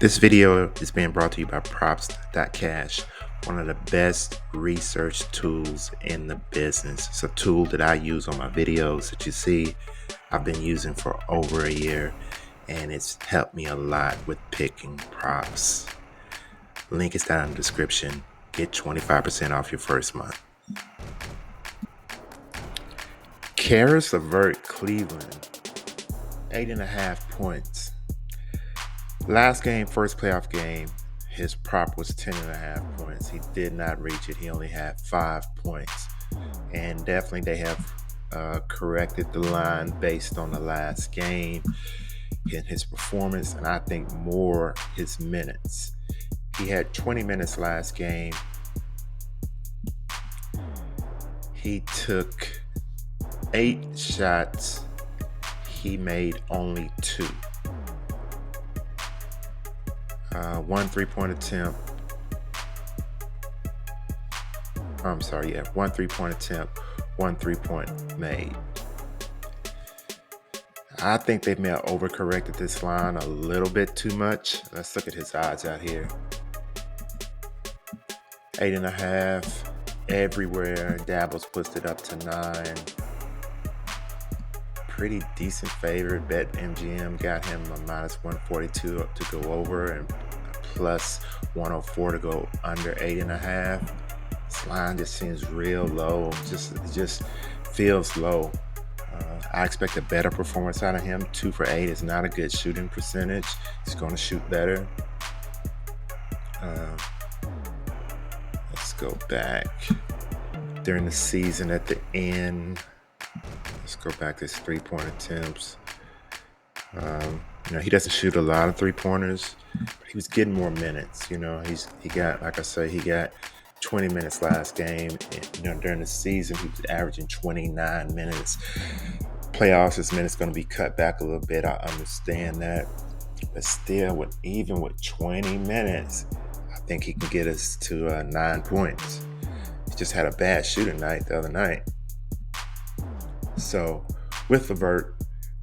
This video is being brought to you by PROPS.CASH, one of the best research tools in the business. It's a tool that I use on my videos that you see I've been using for over a year, and it's helped me a lot with picking props. Link is down in the description. Get 25% off your first month. Caris LeVert, Cleveland, 8.5 points. Last game, first playoff game, his prop was 10.5 points. He did not reach it. He only had 5 points. And definitely they have corrected the line based on the last game and his performance, and I think more his minutes. He had 20 minutes last game. He took 8 shots. He made only 2. 1 3-point attempt. 1 3-point attempt, 1 3-point made. I think they may have overcorrected this line a little bit too much. Let's look at his odds out here. 8.5 everywhere. Dabbles puts it up to 9. Pretty decent favorite. Bet MGM got him a minus 142 to go over and plus 104 to go under 8.5. This line just seems real low. It just feels low. I expect a better performance out of him. 2 for 8 is not a good shooting percentage. He's going to shoot better. Let's go back during the season at the end. Let's go back to his 3-point attempts. He doesn't shoot a lot of 3-pointers, but he was getting more minutes. He got, like I say, he got 20 minutes last game. And, during the season, he was averaging 29 minutes. Playoffs, his minutes going to be cut back a little bit. I understand that, but still, even with 20 minutes, I think he can get us to 9 points. He just had a bad shooting night the other night. So with LeVert,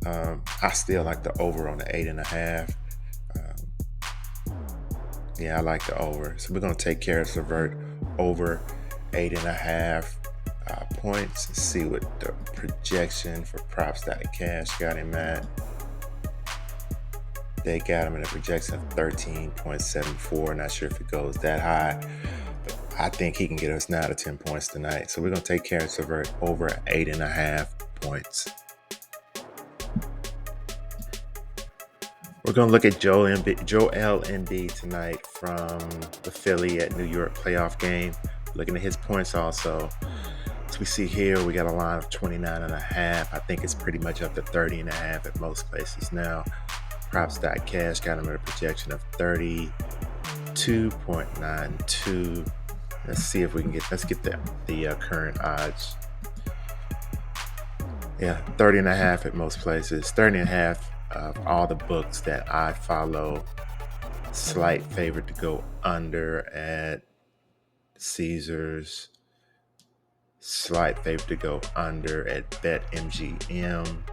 I still like the over on the 8.5. I like the over. So we're going to take Caris LeVert over 8.5 points and see what the projection for Props.CASH got him at. They got him in a projection of 13.74. Not sure if it goes that high, but I think he can get us 9 to 10 points tonight. So we're going to take Caris LeVert over 8.5 points. We're going to look at Joel Embiid tonight from the Philly at New York playoff game. Looking at his points also. As we see here, we got a line of 29.5. I think it's pretty much up to 30.5 at most places now. Props.CASH got him at a projection of 32.92. Let's see if we can let's get the current odds. 30.5 at most places. 30.5 of all the books that I follow. Slight favorite to go under at Caesars. Slight favorite to go under at BetMGM.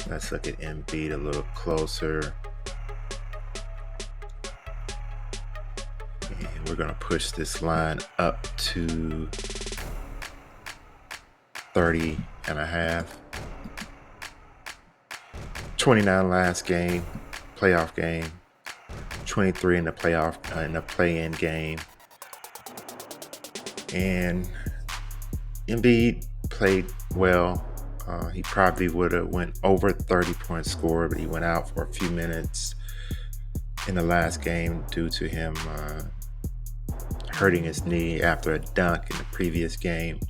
Let's look at Embiid a little closer. And we're going to push this line up to 30.5. 29 last game, playoff game. 23 in the play-in game. And Embiid played well. He probably would have went over 30 points scored, but he went out for a few minutes in the last game due to him hurting his knee after a dunk in the previous game.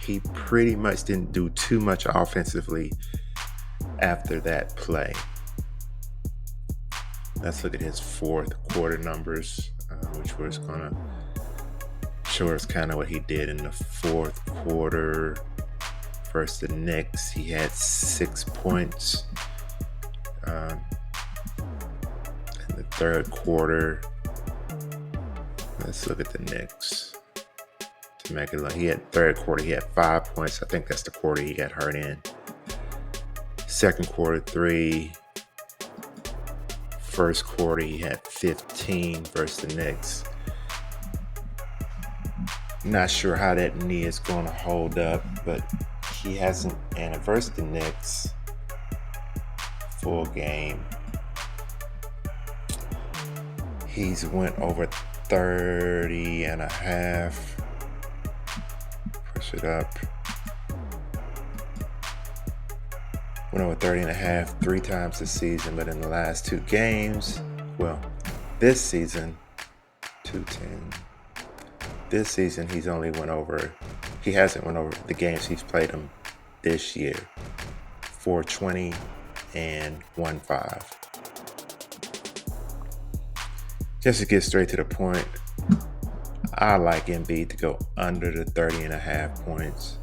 He pretty much didn't do too much offensively after that play. Let's look at his fourth quarter numbers, which was going to show us kind of what he did in the fourth quarter. Versus the Knicks, he had 6 points. In the third quarter, let's look at the Knicks to make it look. He had 5 points. I think that's the quarter he got hurt in. Second quarter, 3. first quarter, he had 15 versus the Knicks. Not sure how that knee is going to hold up, but he hasn't. And versus the Knicks, full game, he's went over 30 and a half. Push it up. Went over 30 and a half 3 times this season, but in the last 2 games, well, this season, 210. This season, he hasn't went over the games he's played him this year. 420 and 1-5. Just to get straight to the point, I like Embiid to go under the 30 and a half points.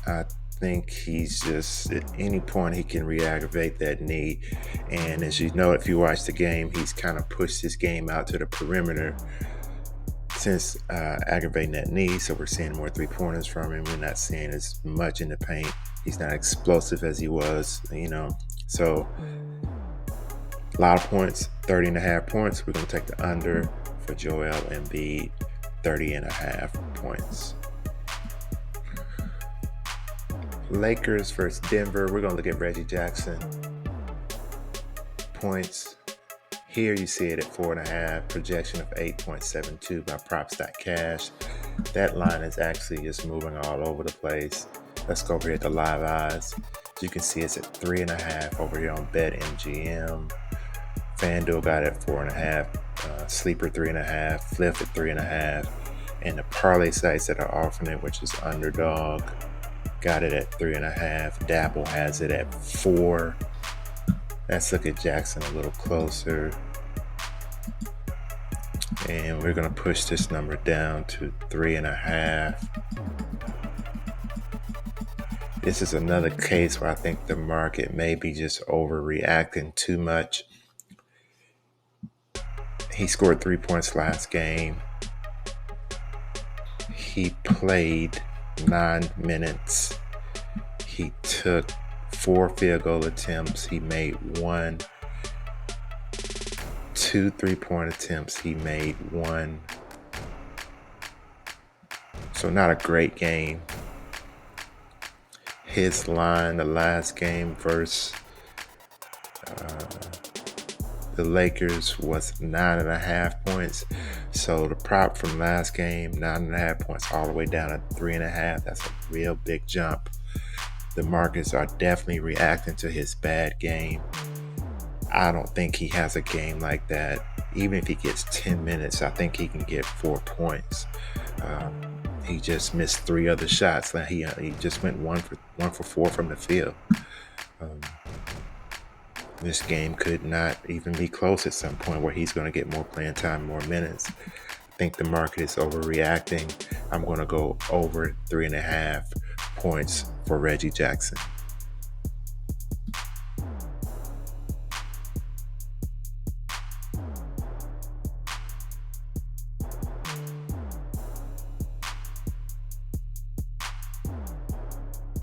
I think he's just, at any point he can re-aggravate that knee. And as you know, if you watch the game, he's kind of pushed his game out to the perimeter since aggravating that knee. So we're seeing more 3-pointers from him. We're not seeing as much in the paint. He's not explosive as he was, So a lot of points, 30 and a half points. We're going to take the under for Joel Embiid, 30 and a half points. Lakers versus Denver. We're going to look at Reggie Jackson. Points. Here you see it at 4.5. Projection of 8.72 by PROPS.CASH. That line is actually just moving all over the place. Let's go over here at the live odds. As you can see, it's at 3.5 over here on BetMGM. FanDuel got it at 4.5. Sleeper 3.5. Flip at 3.5. And the parlay sites that are offering it, which is Underdog, got it at 3.5. Dabble has it at 4. Let's look at Jackson a little closer. And we're going to push this number down to 3.5. This is another case where I think the market may be just overreacting too much. He scored 3 points last game. He played 9 minutes. He took 4 field goal attempts. He made 1. 2 3-point attempts. He made 1. So not a great game. His line, the last game versus the Lakers, was 9.5 points. So the prop from last game, 9.5 points, all the way down to 3.5. That's a real big jump. The markets are definitely reacting to his bad game. I don't think he has a game like that. Even if he gets 10 minutes, I think he can get 4 points. He just missed 3 other shots. He just went 1 for 4 from the field. This game could not even be close at some point where he's going to get more playing time, more minutes. I think the market is overreacting. I'm going to go over 3.5 points for Reggie Jackson.